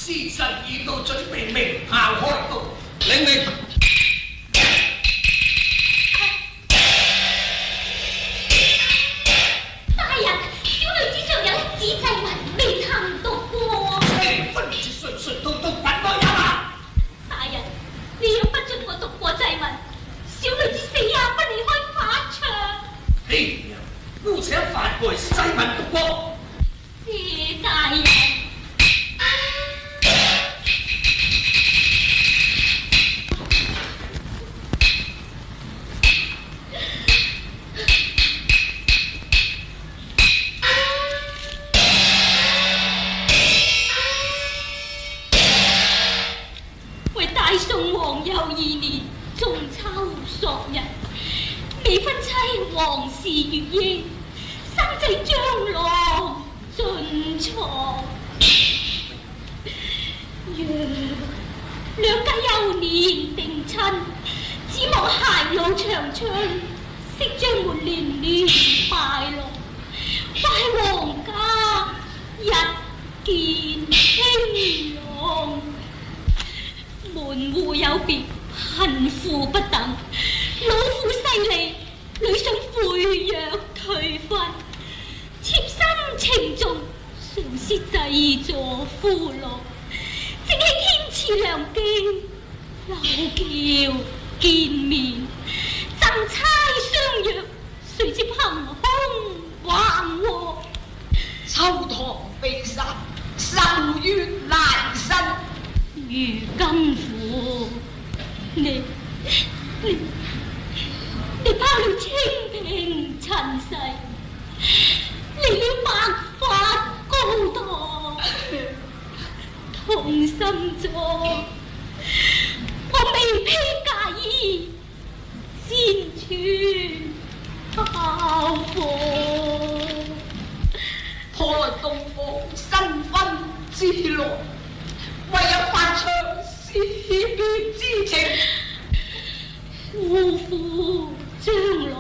時辰已到，準備鳴炮開刀。領命。大人，小女子上有一紙祭文未曾讀過。分子順順通通品我有啊！大人，你若不准我讀過祭文，小女子死也不離開法場。哎呀，姑且反悔祭文讀過。謝大人。為大宋皇佑2年中秋朔日，未婚妻王氏月英，生仔張郎進床。若兩家幼年定親，只望偕老長春，惜將沒年年敗落，壞皇家日見興隆。門戶有別，貧富不等，老婦勢利，女想悔若退婚，妾身情重，常思濟助夫樂，正喜天賜良機，留轎見面，贈差相約，誰知憑空橫禍。秋堂被殺，受冤難伸。如今苦，你拋了清平塵世，離了白髮高堂，痛心中我未披嫁衣，先穿炮火，破來洞房新婚之樂，為有發長思別之情。夫婦將來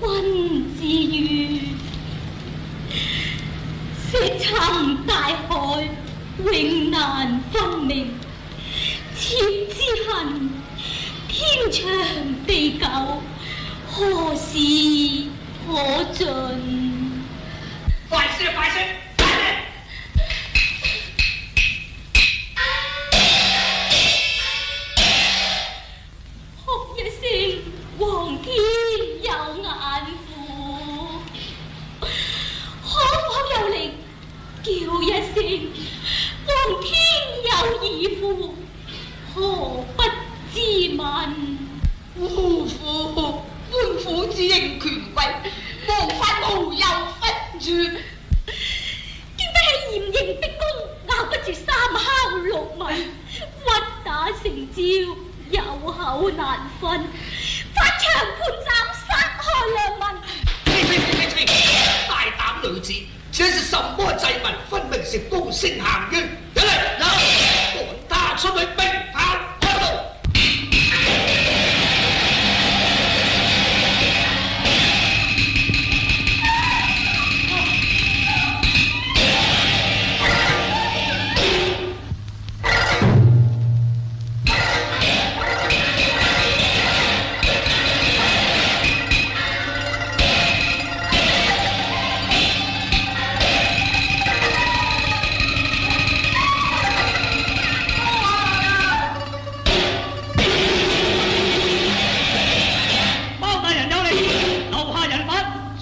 君自願，石沉大海永難分明，妾之恨天長地久，何時可盡？快些，快些！哭一聲，皇天有眼苦；可否有力叫一聲，皇天有耳父？何不知問？夫婦官府之應權貴，無法無有分寸。經得起嚴刑逼供，咬不住三敲六問，屈打成招，有口難分，法場判斬，殺害良民。大膽女子，這是什麼祭文？分明是高聲行冤！有嚟，趕他出去鳴炮開刀！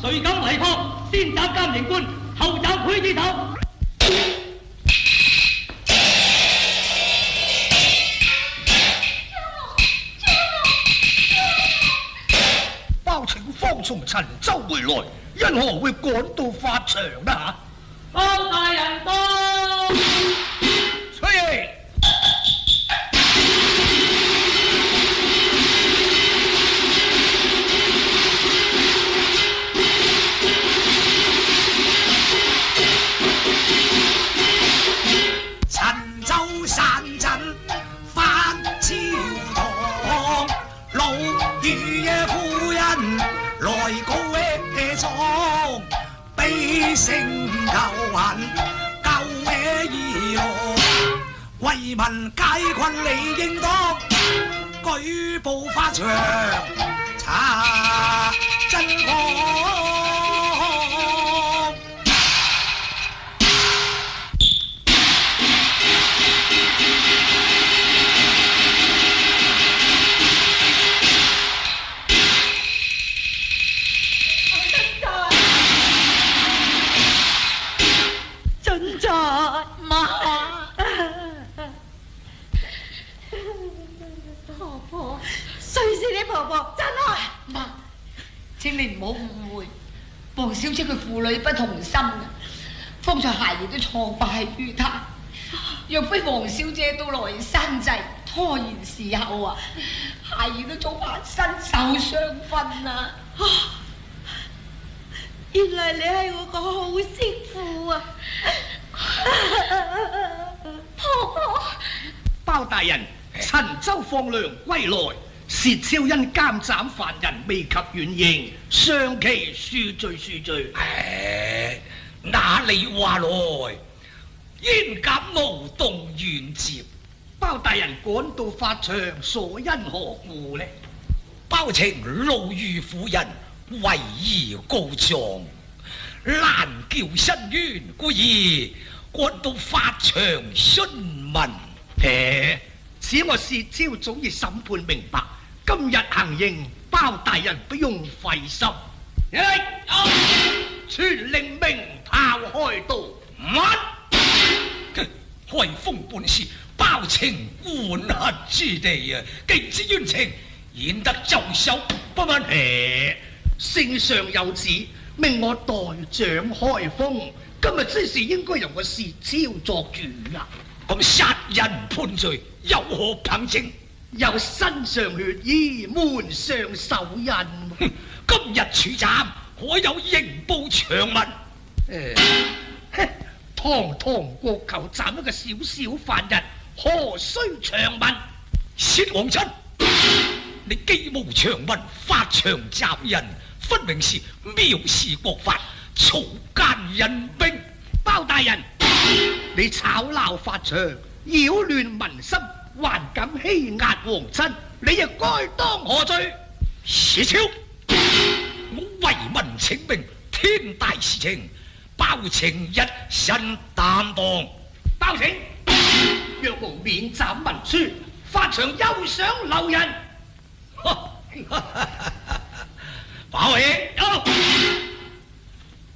誰敢違抗？先斬監刑官，後斬劊子頭。包拯方從陳州回來，因何會趕到法場呢？包大人到。崔爺。陳州散陣翻朝堂，老餘嘅夫人來告嘅狀，悲聲求恨為民解困理應當，舉步發祥查真確。請你唔好誤會，黃小姐佢父女不同心啊！方才孩兒都挫敗於他，若非黃小姐到來生際，拖延時候啊，孩兒都早晚身受雙分啦！原來你係我個好媳婦啊！婆婆，包大人，陳州放糧歸來。薛超因監斬犯人未及遠迎，上期恕罪恕罪。那你話來，焉敢無動遠接？包大人趕到法場，所因何故呢？包情路遇婦人，為義告狀，難叫申冤，故意趕到法場詢問。此我薛超早已審判明白。今日行刑，包大人不用費心。傳令明炮開刀。乜？開封本事，包情管轄之地啊！既知冤情，焉得袖手不問？聖上有旨，命我代掌開封。今日之事應該由我薛超作主啦。咁殺人判罪，有何憑證？有身上血衣，門上手印。今日處斬，可有刑報長文？堂堂國舅斬一個小小犯人，何須長文？薛王親，你既無長文，法場襲人，分明是藐視國法，草菅人命。包大人，你吵鬧法場，擾亂民心，還敢欺壓皇親，你亦該當何罪？薛超，我為民請命，天大事情，包情一身擔當。包情，若無免斬文書，法場休想留人。包起，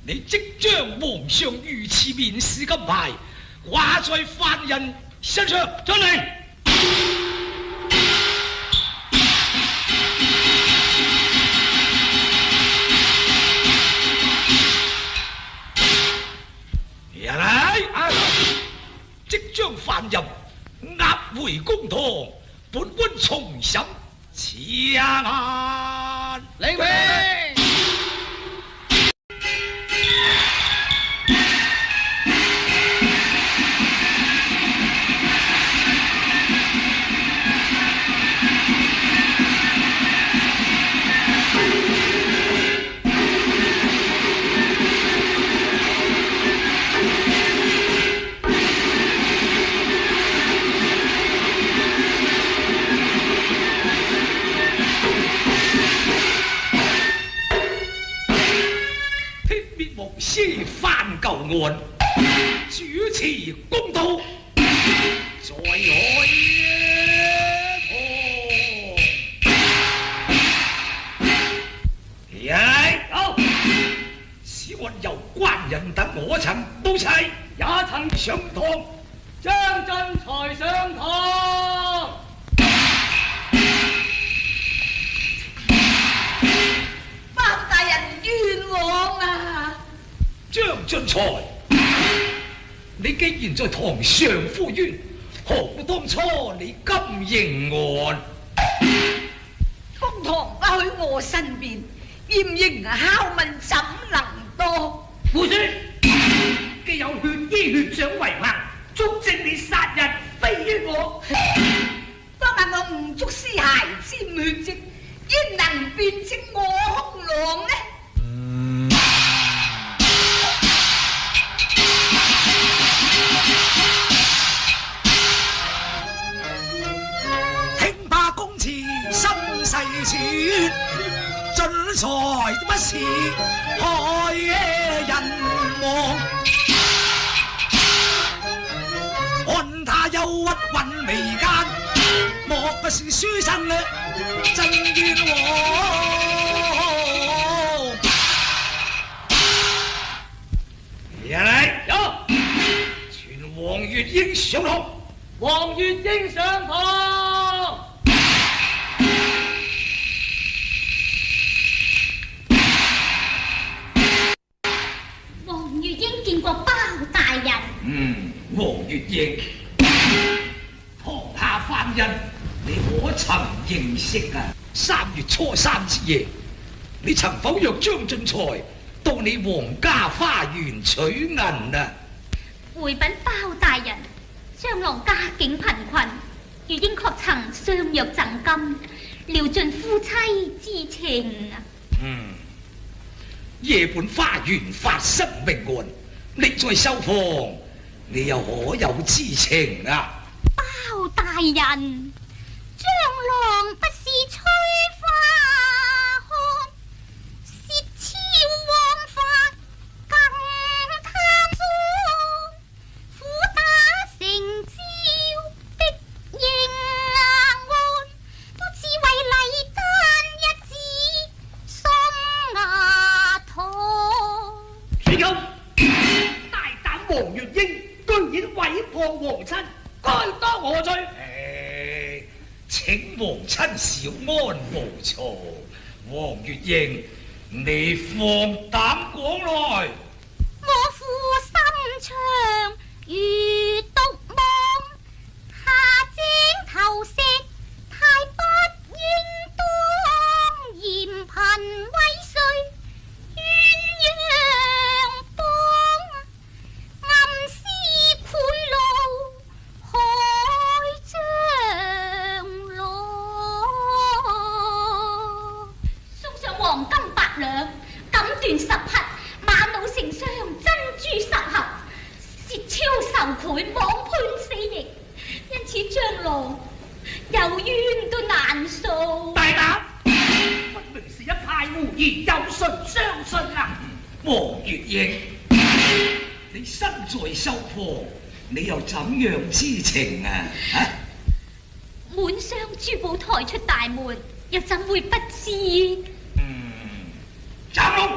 你即將皇上御賜面試金牌，掛在犯人身上。遵令。人嚟，即將犯人押回公堂，本官重審此案。領命。司犯舊案，主持公道，在我好，此案由關人等我曾到齊，也曾上堂，張振才上堂。包大人冤枉啊！張俊才，你既然在堂上呼冤，何故當初你甘認案？公堂不許我身邊，嚴刑拷問怎能多？胡說！既有血衣血掌為憑，足證你殺人非於我。當晚我吳足屍骸沾血跡，焉能辨清我兇狼呢？似害人亡。看他憂鬱混眉間，莫不是書生真冤枉。人嚟有，傳黃月英上堂。黃月英上堂。黃月英見過包大人。黃月英，堂下犯人，你可曾認識啊？3月初3之夜，你曾否約張俊才到你皇家花園取銀啊？回稟包大人，張郎家境貧困，月英確曾相約贈金，聊盡夫妻之情啊。夜半花園發生命案，歷在收房，你又可有知情啊？包大人，張郎不是吹花漢，涉超枉法更貪贓，苦打成招逼應案，都只為禮單一紙送牙糖。死狗！大膽黃月英居然毀破皇親，該當何罪？請皇親小安無躁。黃月英，你放膽講來。我負心腸如毒網，下井投石太不應當，嫌貧為誰鴛鴦幫，暗施賄賂害張郎。送上黃金8兩，錦緞10匹，瑪瑙成雙，珍珠10盒，薛超受賄，枉判死刑，因此張郎有冤都難訴。大膽！分明是一派胡言，有誰相信啊？黃月英，你身在收貨，你又怎樣知情啊？滿箱珠寶抬出大門，又怎會不知？斬龍，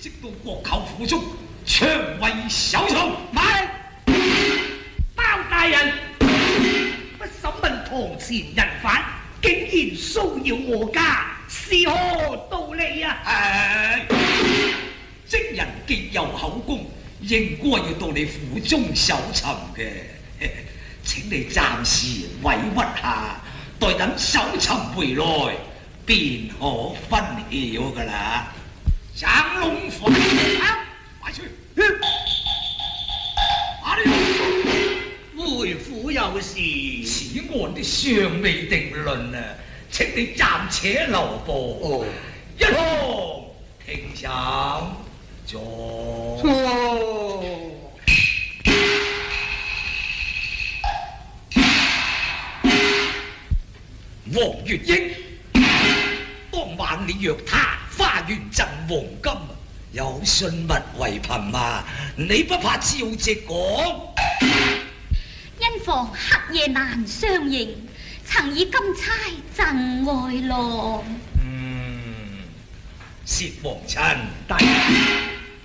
即到國舅府中，長為首從。買包大人，不審問堂前人犯，竟然騷擾我家，是何道理啊？職人既有口供，應該要到你府中搜尋嘅。請你暫時委屈下，待等搜尋回來，便可分曉㗎啦。斬龍房，快出！回府有事，此案的尚未定論啊！請你暫且留步。一行停審坐。黃月英，當晚你約他花園贈黃金，有信物為憑嘛？你不怕照直講？因防黑夜難相認，曾以金釵贈外郎。薛王親，大人，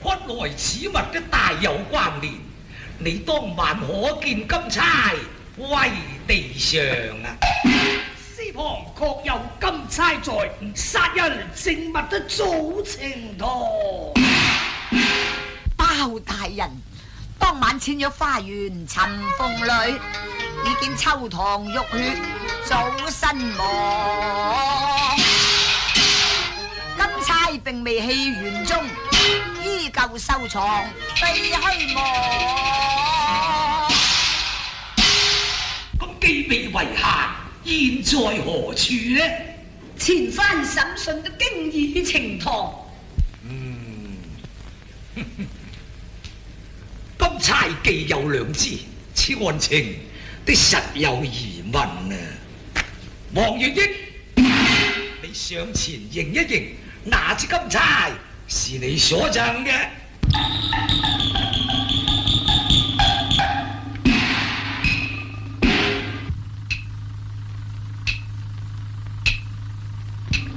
看來此物嘅大有關聯。你當晚可見金釵跪地上啊？司旁確有金釵在，殺人證物的早呈堂。包大人，當晚纖約花園尋鳳女，已見秋堂浴血，早身亡。金釵並未棄園中，依舊收藏，非虛妄。咁既未遺限，現在何處呢？前番審訊都經已呈堂。金釵既有兩支，此案情的實有疑問啊！黃月英，你上前認一認，那支金釵是你所贈嘅。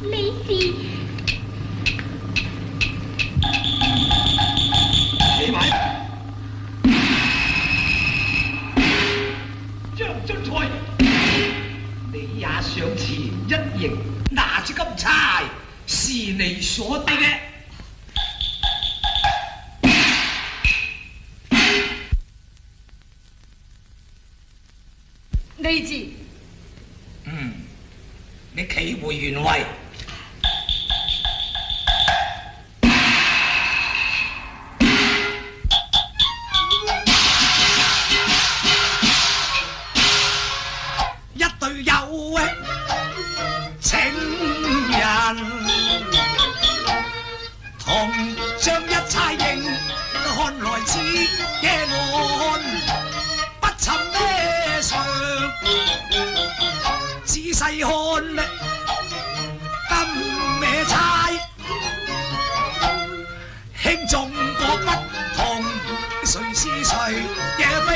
李氏，起埋，張俊才，你也上前一迎，那支金釵是你所得嘅。李治，你企回原位。一對有情人，同將一猜應，看來似夜案，不尋咩常。仔細看，今咩猜，輕重各不同，誰是誰也非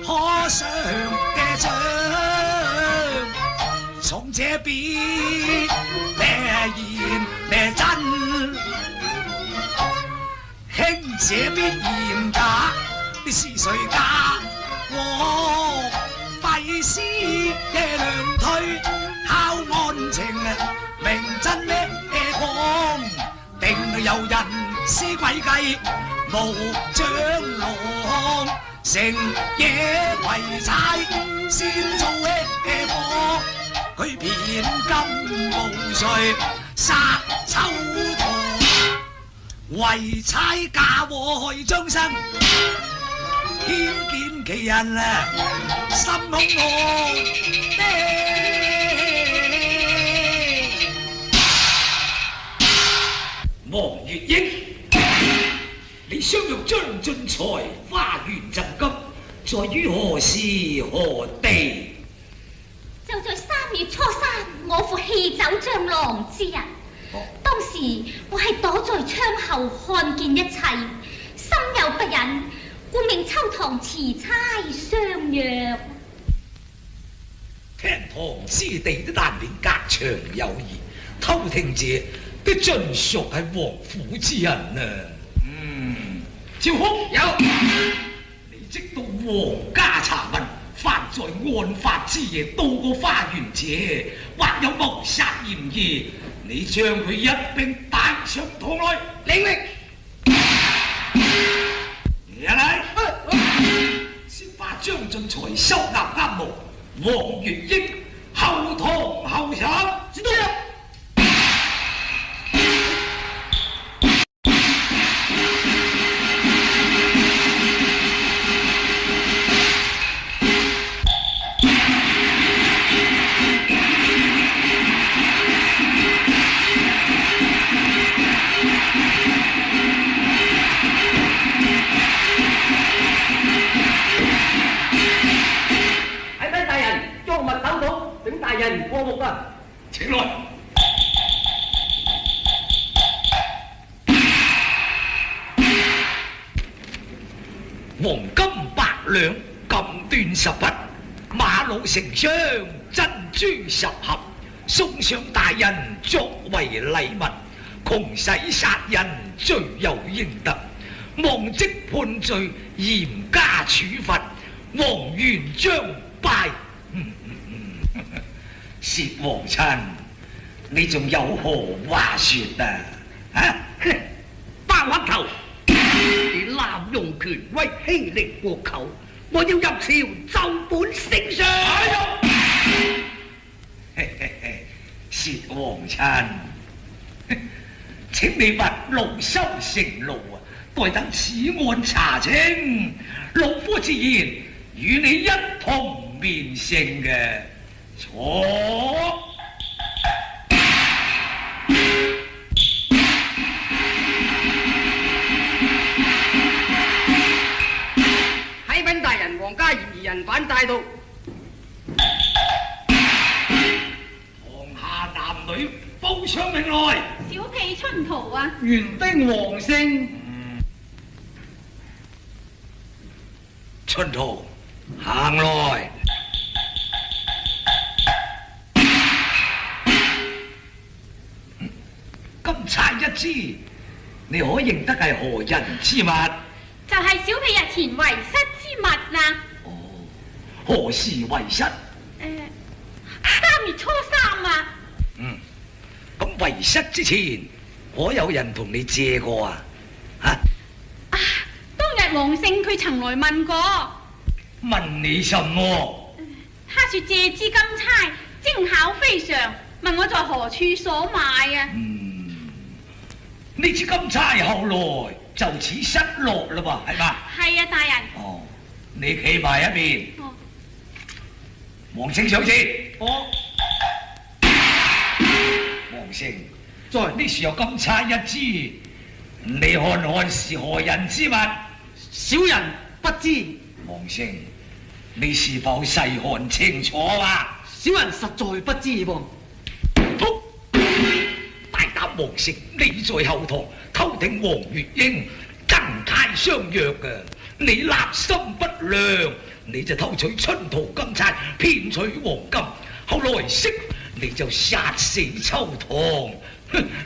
可想嘅象。從這邊咩言咩真，輕這必言假，你是誰假？我費思嘅量推，敲案情明真咩講，定有人施詭計，無長郎成野為踩，先做嘅貨，佢偏金無罪殺秋堂，為踩嫁禍將生。偏見其人啊，心恐我王月英，你相約張俊才花園贈金，在於何時何地？就在3月初3，我父棄酒將郎之日。當時我係躲在窗後看見一切，心有不忍，故命秋堂辭差相約。聽堂之地都難免隔牆有耳，偷聽者都盡屬係王府之人啊！趙空有，你即到皇家查問，凡在案發之夜到過花園者，或有謀殺嫌疑，你將佢一並帶上堂來。領令。入嚟，先把張俊才收納監務，王月英後堂後審。知道。過目啊！請來。黃金100兩，金緞10匹，馬路成雙，珍珠10盒，送上大人作為禮物。窮使殺人，罪有應得，望即判罪，嚴加處罰。王元將拜。薛王親，你仲有何話說啊？包黑頭，你濫用權威欺凌國舅，我要入朝奏本丞相。薛王親，請你勿惱羞成怒啊！待等此案查清，老夫自然與你一同面聖嘅。坐。啟稟大人，皇家嫌疑人犯帶到。堂下男女報上名來。小婢春桃啊，園丁王勝。春桃，行來。金釵一枝，你可認得係何人之物？就係小婢日前遺失之物啦。哦，何時遺失？ 3月初3啊。咁遺失之前，可有人同你借過啊？當日王勝佢曾來問過，問你什麼？他說借支金釵精巧非常，問我在何處所買啊？呢支金釵後來就此失落啦噃，係嘛？係啊，大人。哦，你企埋一邊。哦。王勝上前。我王勝，在呢處有金釵一支，你看看是何人之物？小人不知。王勝，你是否細看清楚啊？小人實在不知噃。大膽王勝，你在後堂偷聽黃月英更太相約嘅，你立心不良，你就偷取春桃金釵，騙取黃金，後來識你就殺死秋堂，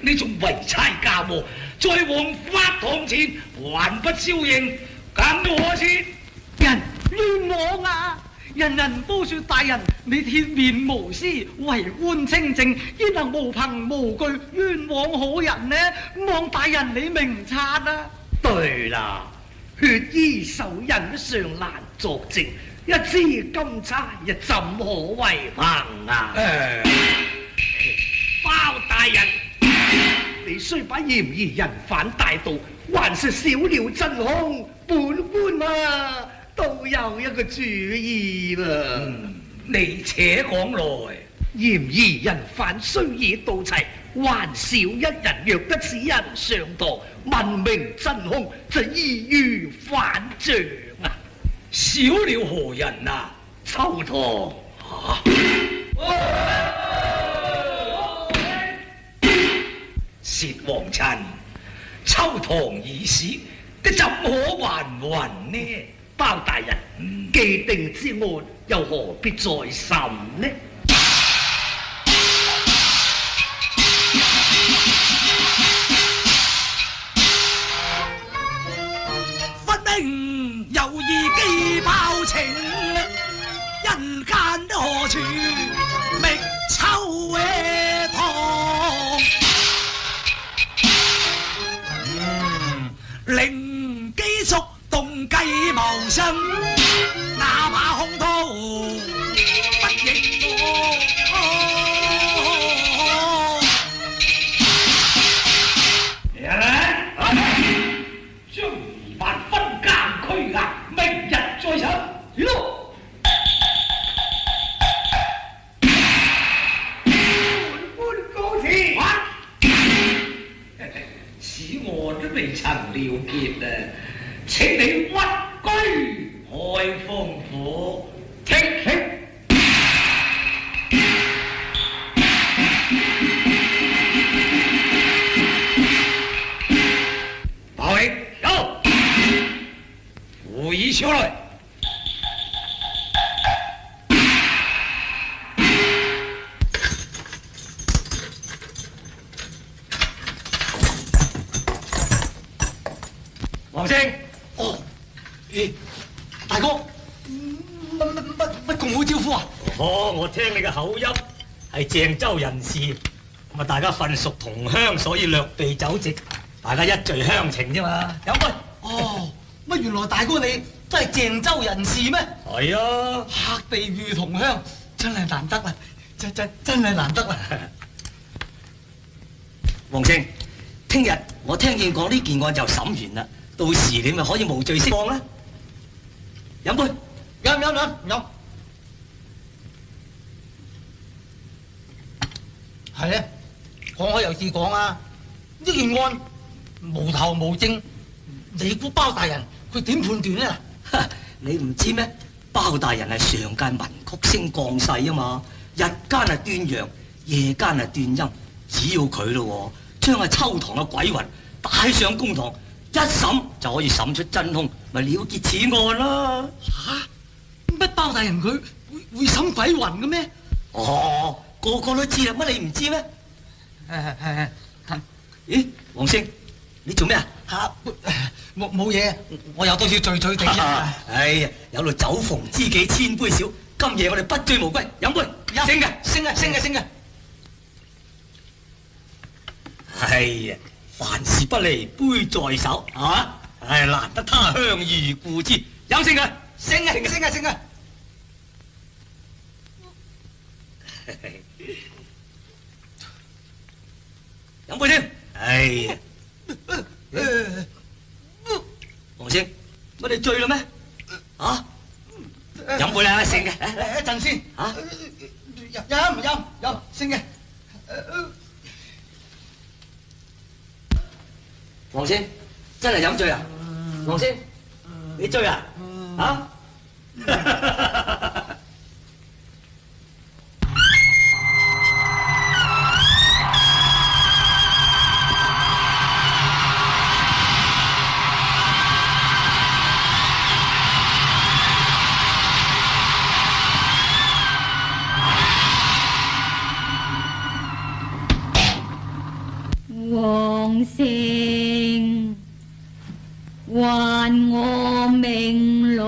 你仲違差嫁禍，在王法堂前還不招認，咁可恥！人冤枉啊！人人都說大人你鐵面無私，為官清正，焉能無憑無據冤枉好人呢？望大人你明察啊！對啦，血衣受人尚難作證，一支金釵又怎可為憑啊？包大人，你雖把嫌疑人犯大盜，還是少了真兇，本官啊都有一個主意啦。你且講來。嫌疑人犯雖已到齊，還少一人，若得此人上堂問明真兇，就易於反掌啊！少了何人啊？秋堂。薛王親，秋堂已死，你怎可還魂呢？包大人，既定之案又何必再審呢？分明有意機包情，人間何處覓秋堂？靈機觸動計謀生，哪怕兇徒不認我。將疑犯分監拘押，明日再審。咯，本官告辭。此案都未曾了結啊！請你屈居開封府。停！包永有會議出來。王勝，大哥，乜咁好招呼啊？哦，我聽你嘅口音係鄭州人士，咁啊大家份屬同鄉，所以略備酒席，大家一聚鄉情啫嘛。飲杯。哦，乜原來大哥你都係鄭州人士咩？係啊，客地遇同鄉，真係難得啦，真係難得啦。王勝，聽日我聽見講呢件案就審完啦，到時你咪可以無罪釋放啦。飲杯。飲。係咧，講開又是講啊！呢件案無頭無證，你估包大人佢點判斷呢？你唔知咩？包大人係上界文曲星降世啊嘛，日間係端陽，夜間係端陰，只要佢咯，將阿秋堂嘅鬼魂帶上公堂，一審就可以審出真兇，咪了結此案啦。乜包大人佢會審鬼魂嘅咩？哦，個個都知啦，乜你唔知咩？咦，黃勝，你做咩啊？冇嘢，我又到處醉醉地。哎呀，有路酒逢知己千杯少，今夜我哋不醉無歸，飲杯，升嘅。哎呀，凡事不離杯在手，係嘛？唉，難得他鄉遇故知，飲升嘅，升嘅。飲杯添。哎呀，黃勝，乜你醉啦咩？啊？飲杯啦，升嘅。一陣先。啊？飲，升嘅。黃勝，真係飲醉啊？黃勝，你醉啊？啊？黃勝，還我命來。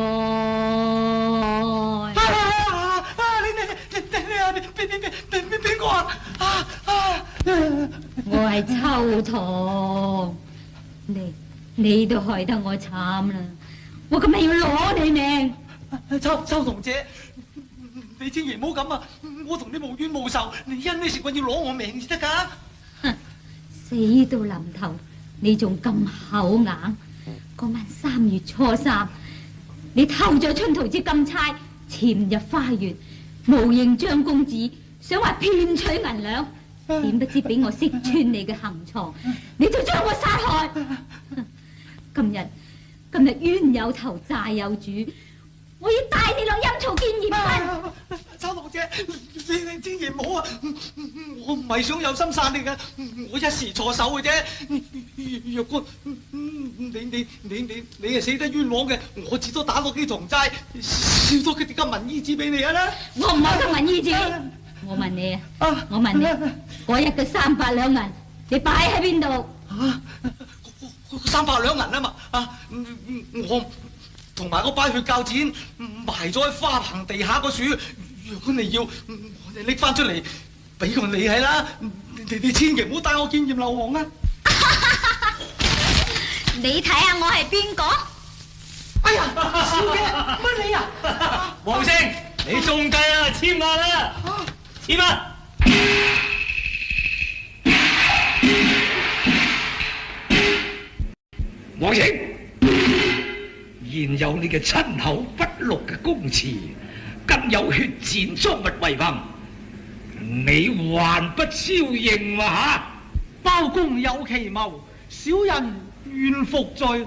你邊個啊？我係秋堂，你都害得我慘啦！我今日要攞你命。秋堂姐，你千祈唔好咁啊！我同你無冤無仇，你因呢事棍要攞我命至得㗎。死到臨頭，你仲咁口硬。嗰晚3月初3，你偷咗春桃之金釵，潛入花園，冒認張公子，想話騙取銀兩，點不知俾我識穿你嘅行藏，你就將我殺害。今日冤有頭債有主，我要帶你落陰曹見嚴君。秋堂姐，你千祈唔好啊！我唔係想有心殺你㗎，我一時錯手嘅啫。若果你係死得冤枉嘅，我至多打多幾堂齋，燒多幾金銀衣紙俾你啊啦！我唔攞金銀衣紙。我問你啊，嗰日嘅300兩銀，你擺喺邊度？300兩銀啊嘛！我同埋嗰班血鉸剪埋咗喺花棚地下個樹。如果你要，我哋拎翻出嚟俾個你係啦。你千祈唔好帶我見閻劉王啊！你睇下我係邊個？哎呀，小姐，乜你啊？黃勝，你中計啊！簽我啦！簽啊！黃勝，現有你嘅親口筆錄嘅供詞，更有血濺贓物為憑，你還不招認嘛嚇？包公有奇謀，小人願服罪。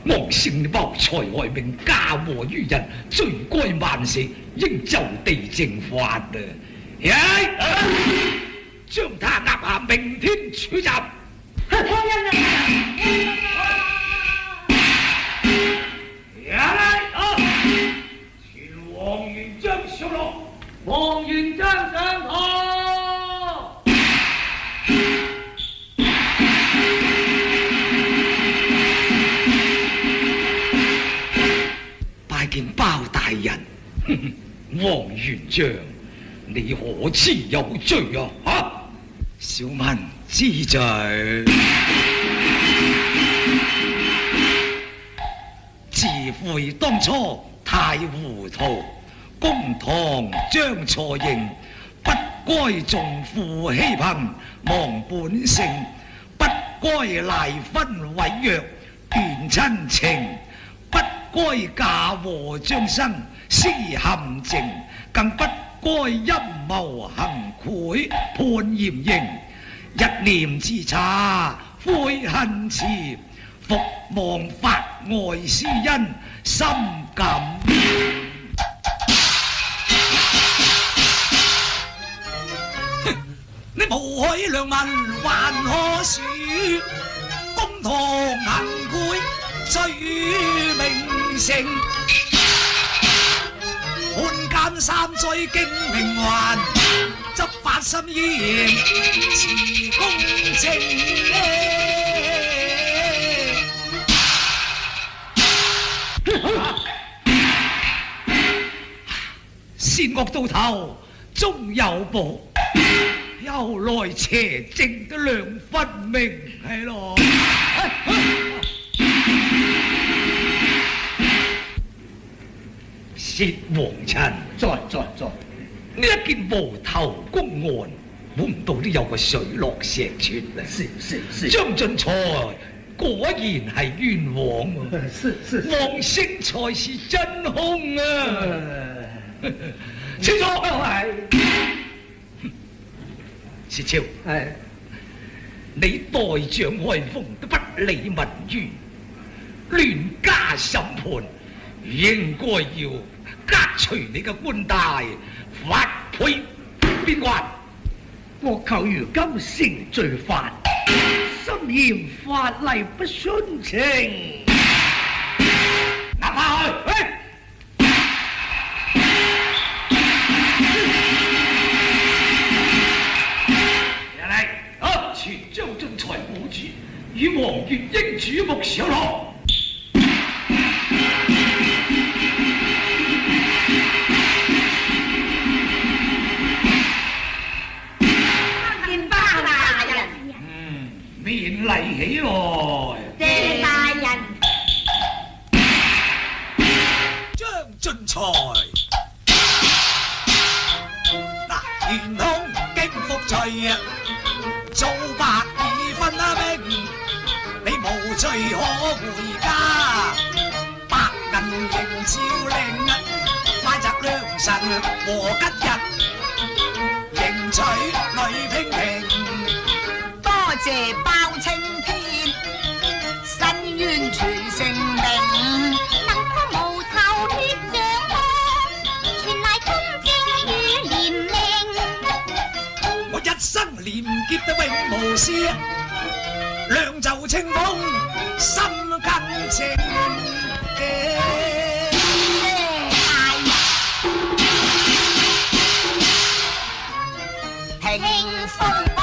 黃勝你謀財害命，嫁禍於人，罪該萬死，應就地正法啊！將他押下，明天處斬。傳王元璋上路，王元璋上堂。拜見包大人。王元璋，你可知有罪啊？小民知罪。自悔當初太糊塗，公堂將錯認，不該重負欺朋，忘本性，不該賴分毀約，斷親情，不該嫁禍將生，施陷阱，更不該陰謀行賄判嚴刑，一念之差，悔恨遲，復望法外施恩，深感。你無海良民還可恕，公堂行賄最名成，看監三載經命還，執法心嚴持公正。善惡到頭終有報，由來邪正都兩分明係咯。薛王親，在，呢一件無頭公案，估唔到都有個水落石出啊！是，張俊才果然係冤枉喎，王星才是真兇啊！清楚係，薛超，你代掌開封都不理民怨，亂加審判，應該要革除你嘅官帶，發配邊關。國舅如今成罪犯，心嫌法例不遵情，拿下去！全將俊才護住，與王月英主目上落。見巴大人，面嚟起來。謝大人，張俊才，嗱，元通經復罪啊！做白二分明，你無罪可回家。白銀迎朝令，快擲良辰和吉日，迎娶女娉婷。多謝包青天，伸冤全成名。能夠無頭血掌光，全賴公正與廉明。我一生廉潔都永無私，兩袖清風心更情嘅。停風波。